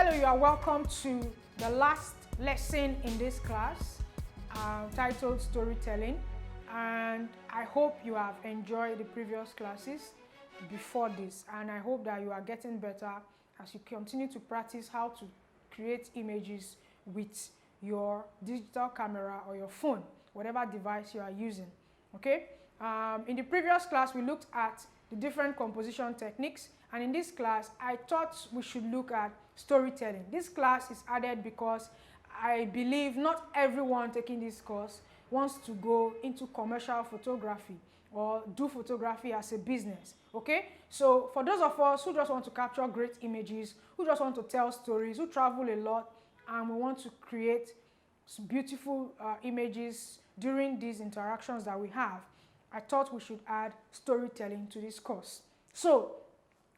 Hello, you are welcome to the last lesson in this class titled Storytelling, and I hope you have enjoyed the previous classes before this, and I hope that you are getting better as you continue to practice how to create images with your digital camera or your phone, whatever device you are using. Okay? In the previous class, we looked at the different composition techniques, and in this class, I thought we should look at storytelling. This class is added because I believe not everyone taking this course wants to go into commercial photography or do photography as a business. Okay? So for those of us who just want to capture great images, who just want to tell stories, who travel a lot, and we want to create beautiful images during these interactions that we have, I thought we should add storytelling to this course. So,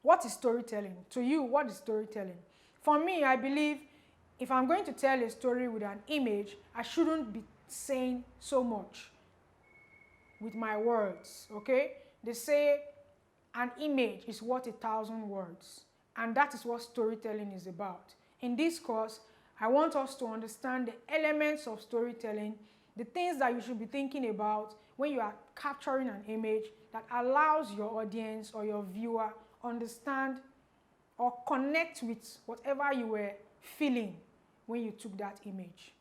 what is storytelling? To you, what is storytelling? For me, I believe if I'm going to tell a story with an image, I shouldn't be saying so much with my words, okay? They say an image is worth 1,000 words, and that is what storytelling is about. In this course, I want us to understand the elements of storytelling, the things that you should be thinking about when you are capturing an image that allows your audience or your viewer understand or connect with whatever you were feeling when you took that image.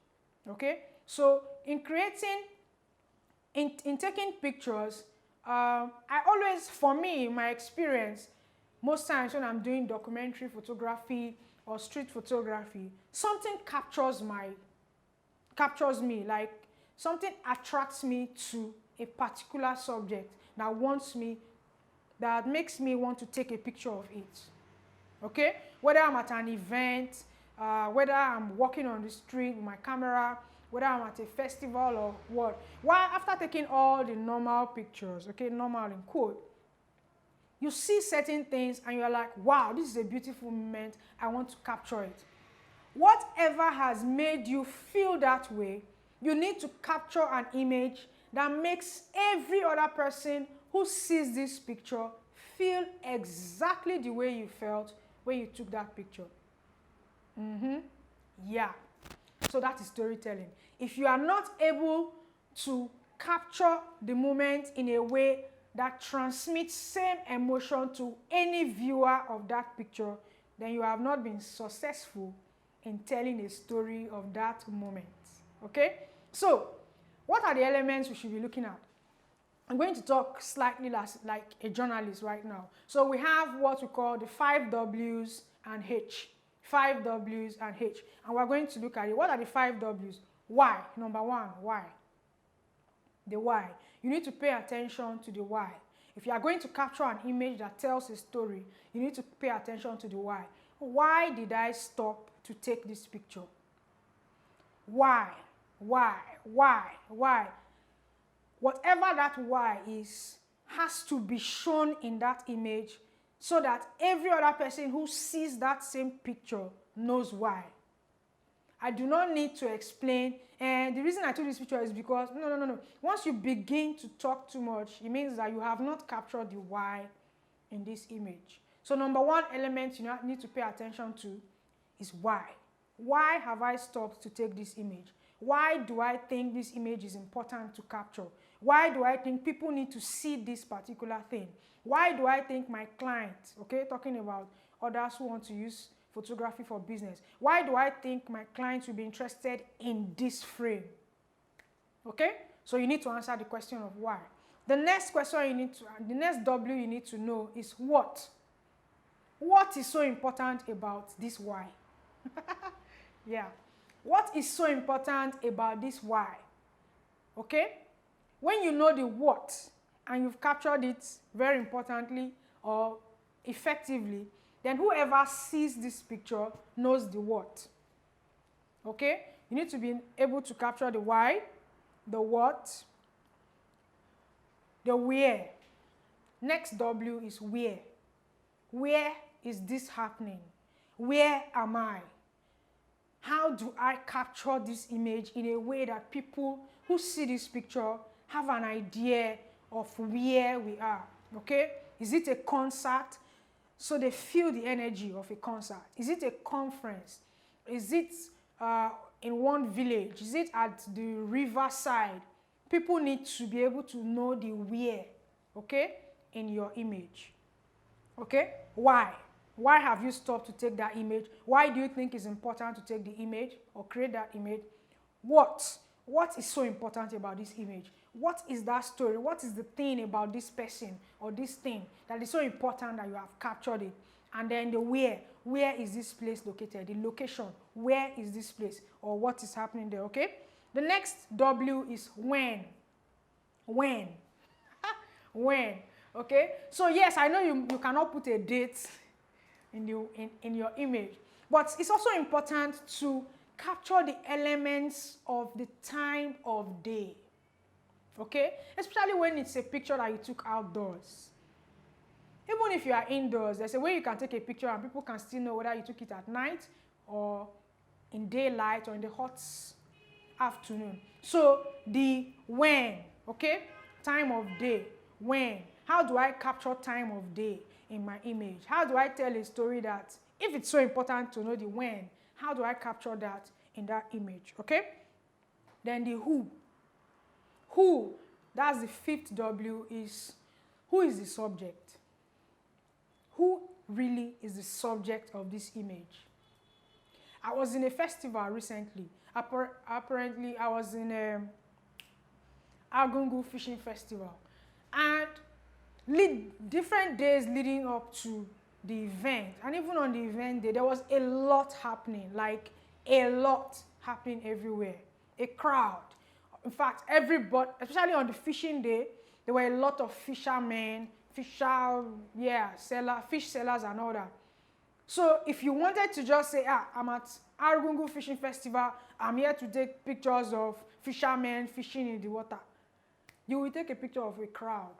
Okay? So in creating, in taking pictures, I always, for me, in my experience, most times when I'm doing documentary photography or street photography, something captures me, like something attracts me to a particular subject that makes me want to take a picture of it. Okay? Whether I'm at an event, whether I'm walking on the street with my camera, whether I'm at a festival or what. While after taking all the normal pictures, okay, normal in quote, you see certain things and you're like, wow, this is a beautiful moment, I want to capture it. Whatever has made you feel that way, you need to capture an image that makes every other person who sees this picture feel exactly the way you felt when you took that picture. Yeah. So that is storytelling. If you are not able to capture the moment in a way that transmits same emotion to any viewer of that picture, then you have not been successful in telling a story of that moment. Okay? So, what are the elements we should be looking at? I'm going to talk slightly like a journalist right now. So we have what we call the 5 W's and H. 5 W's and H. And we're going to look at it. What are the 5 W's? Why? Number one, why? The why. You need to pay attention to the why. If you are going to capture an image that tells a story, you need to pay attention to the why. Why did I stop to take this picture? Why? Why? Whatever that why is has to be shown in that image so that every other person who sees that same picture knows why. I do not need to explain, and the reason I took this picture is because, no. Once you begin to talk too much, it means that you have not captured the why in this image. So number one element you need to pay attention to is why. Why have I stopped to take this image? Why do I think this image is important to capture? Why do I think people need to see this particular thing? Why do I think my client, okay, talking about others who want to use photography for business, why do I think my clients will be interested in this frame? Okay? So you need to answer the question of why. The next question the next W you need to know is what? What is so important about this why? Yeah. What is so important about this why? Okay? When you know the what and you've captured it very importantly or effectively, then whoever sees this picture knows the what. Okay? You need to be able to capture the why, the what, the where. Next W is where. Where is this happening? Where am I? How do I capture this image in a way that people who see this picture have an idea of where we are? Okay? Is it a concert? so they feel the energy of a concert. Is it a conference? Is it in one village? Is it at the riverside? People need to be able to know the where, okay, in your image. Okay? Why? Why have you stopped to take that image? Why do you think it's important to take the image or create that image? What? What is so important about this image? What is that story? What is the thing about this person or this thing that is so important that you have captured it? And then the where. Where is this place located? The location. Where is this place? Or what is happening there, okay? The next W is when. When. When. Okay? So yes, I know you cannot put a date in your image. But it's also important to capture the elements of the time of day. Okay? Especially when it's a picture that you took outdoors. Even if you are indoors, there's a way you can take a picture and people can still know whether you took it at night or in daylight or in the hot afternoon. So the when, okay? Time of day, when. How do I capture time of day in my image? How do I tell a story that, if it's so important to know the when, how do I capture that in that image, okay? Then the who. Who, that's the fifth W, is who is the subject? Who really is the subject of this image? I was in a festival recently. Apparently, I was in a Argungu fishing festival. And different days leading up to the event, and even on the event day, there was a lot happening, like a lot happening everywhere. A crowd. In fact, everybody, especially on the fishing day, there were a lot of fishermen, fish sellers and all that. So if you wanted to just say, I'm at Argungu Fishing Festival, I'm here to take pictures of fishermen fishing in the water, you will take a picture of a crowd.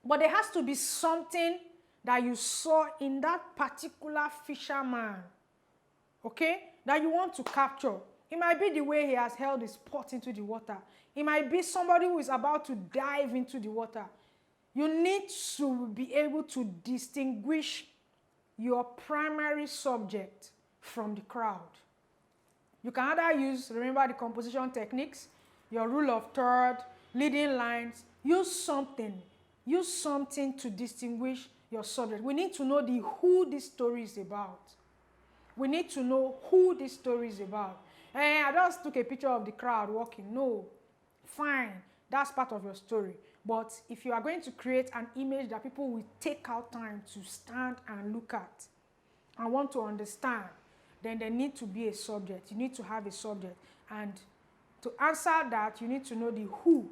But there has to be something that you saw in that particular fisherman, okay, that you want to capture. It might be the way he has held his pot into the water. It might be somebody who is about to dive into the water. You need to be able to distinguish your primary subject from the crowd. You can either use, remember the composition techniques, your rule of third, leading lines. Use something to distinguish your subject. We need to know who this story is about. We need to know who this story is about. I just took a picture of the crowd walking. No, fine, that's part of your story. But if you are going to create an image that people will take out time to stand and look at and want to understand, then there needs to be a subject. You need to have a subject. And to answer that, you need to know the who.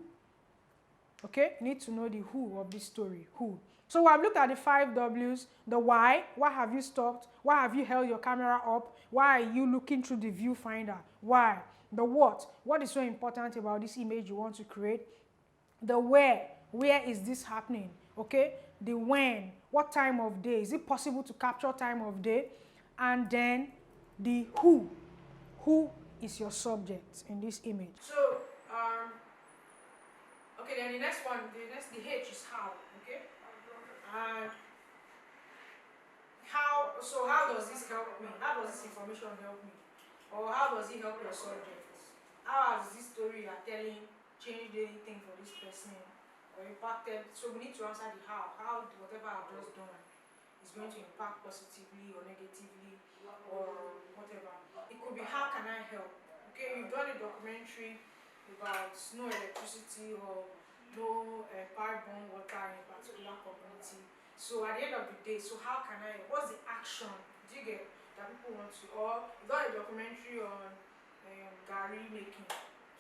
Okay? You need to know the who of this story. Who. So we have looked at the 5 W's. The why. Why have you stopped? Why have you held your camera up? Why are you looking through the viewfinder? Why? The what. What is so important about this image you want to create? The where. Where is this happening? Okay? The when. What time of day? Is it possible to capture time of day? And then the who. Who is your subject in this image? So, okay, then the next one, the H is how, okay? And how does this help me? How does this information help me? Or how does it help your subject? How has this story you are telling changed anything for this person or impacted? So we need to answer the how. How whatever I've just done is going to impact positively or negatively or whatever. It could be how can I help? Okay, you've done a documentary about no electricity or no pipe-borne water in a particular community. So at the end of the day, so how can I, what's the action, do you get, that people want to, or you've done a documentary on gari making.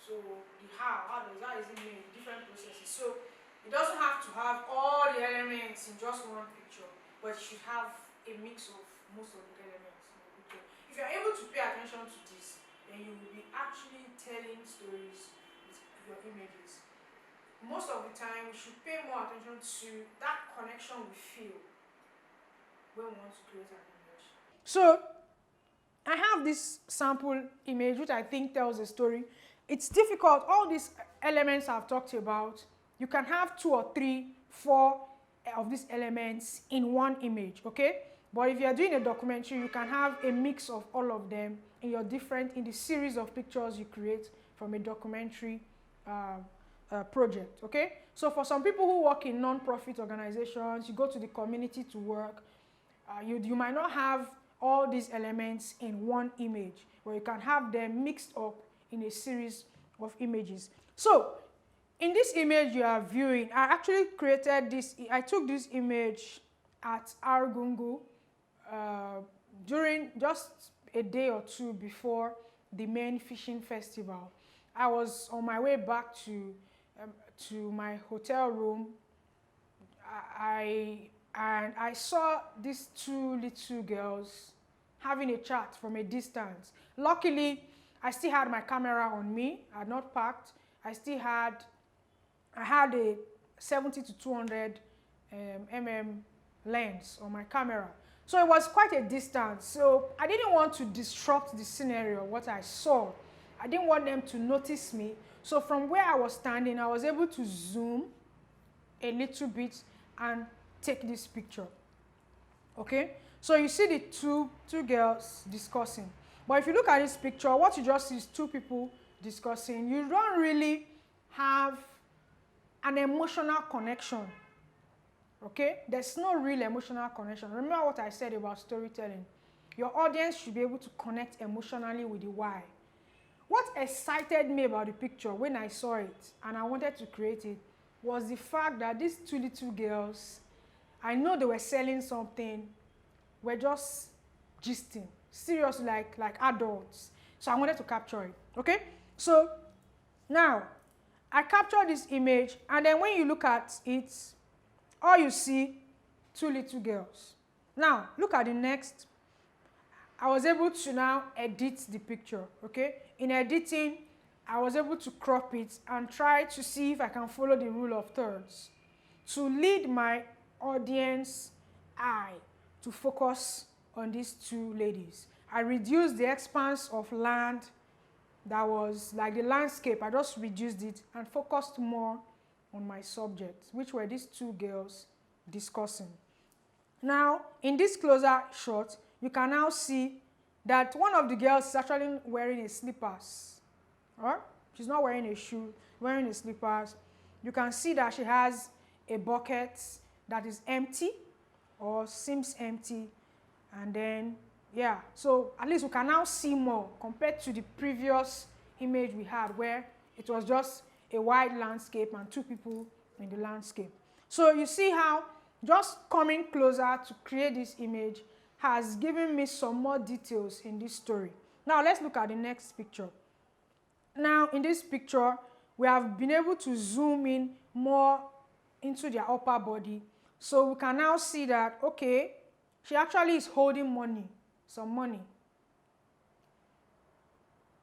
So the how is it made, different processes. So it doesn't have to have all the elements in just one picture, but it should have a mix of most of the elements in the picture. If you're able to pay attention to this, then you will be actually telling stories with your images. Most of the time, we should pay more attention to that connection we feel when we want to create an image. So, I have this sample image which I think tells a story. It's difficult, all these elements I've talked about, you can have 2 or 3, 4 of these elements in one image, okay? But if you're doing a documentary, you can have a mix of all of them in the series of pictures you create from a documentary project, okay? So for some people who work in non-profit organizations, you go to the community to work, you might not have all these elements in one image, but you can have them mixed up in a series of images. So in this image you are viewing, I actually created this, I took this image at Argungu during just a day or two before the main fishing festival. I was on my way back to my hotel room. And I saw these two little girls having a chat from a distance. Luckily, I still had my camera on me. I had not packed. I had a 70 to 200 mm lens on my camera. So it was quite a distance. So I didn't want to disrupt the scenario, what I saw. I didn't want them to notice me. So from where I was standing, I was able to zoom a little bit and take this picture. Okay? So you see the two girls discussing. But if you look at this picture, what you just see is two people discussing. You don't really have an emotional connection. Okay? There's no real emotional connection. Remember what I said about storytelling. Your audience should be able to connect emotionally with the why. What excited me about the picture when I saw it and I wanted to create it was the fact that these two little girls, I know they were selling something, were just gisting, seriously like adults. So I wanted to capture it, okay? So now, I captured this image, and then when you look at it, all you see, two little girls. Now, look at the next. I was able to now edit the picture, okay? In editing, I was able to crop it and try to see if I can follow the rule of thirds to lead my audience eye to focus on these two ladies. I reduced the expanse of land that was like the landscape. I just reduced it and focused more on my subject, which were these two girls discussing. Now, in this closer shot, you can now see that one of the girls is actually wearing a slippers. Or she's not wearing a shoe, wearing a slippers. You can see that she has a bucket that is empty or seems empty. And then, yeah, so at least we can now see more compared to the previous image we had where it was just a wide landscape and two people in the landscape. So you see how just coming closer to create this image has given me some more details in this story. Now let's look at the next picture. Now in this picture, we have been able to zoom in more into their upper body. So we can now see that, okay, she actually is holding money, some money.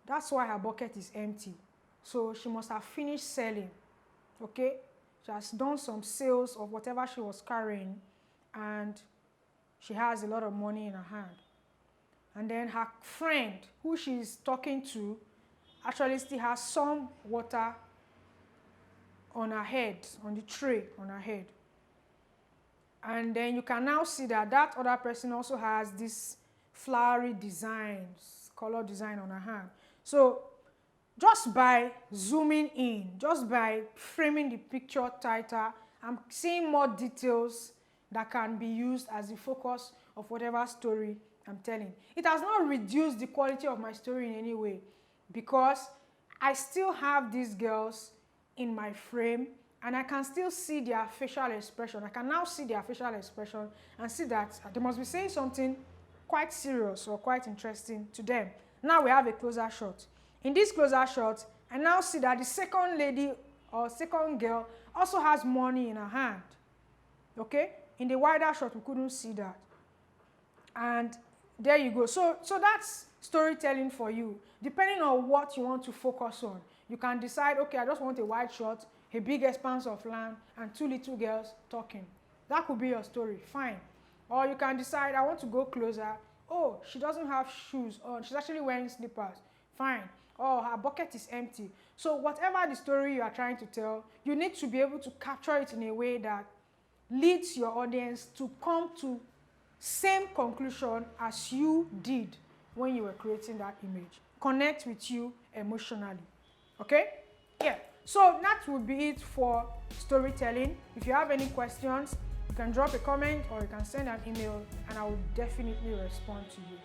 That's why her bucket is empty. So she must have finished selling, okay? She has done some sales of whatever she was carrying, and she has a lot of money in her hand. And then her friend, who she's talking to, actually still has some water on her head, on the tray on her head. And then you can now see that that other person also has this flowery designs, color design on her hand. So just by zooming in, just by framing the picture tighter, I'm seeing more details that can be used as the focus of whatever story I'm telling. It has not reduced the quality of my story in any way, because I still have these girls in my frame and I can still see their facial expression. I can now see their facial expression and see that they must be saying something quite serious or quite interesting to them. Now we have a closer shot. In this closer shot, I now see that the second lady or second girl also has money in her hand. Okay? In the wider shot, we couldn't see that. And there you go. So that's storytelling for you. Depending on what you want to focus on, you can decide, okay, I just want a wide shot, a big expanse of land, and two little girls talking. That could be your story, fine. Or you can decide, I want to go closer. Oh, she doesn't have shoes on. She's actually wearing slippers. Fine. Oh, her bucket is empty. So whatever the story you are trying to tell, you need to be able to capture it in a way that leads your audience to come to same conclusion as you did when you were creating that image. Connect with you emotionally. Okay? Yeah. So that would be it for storytelling. If you have any questions, you can drop a comment or you can send an email and I will definitely respond to you.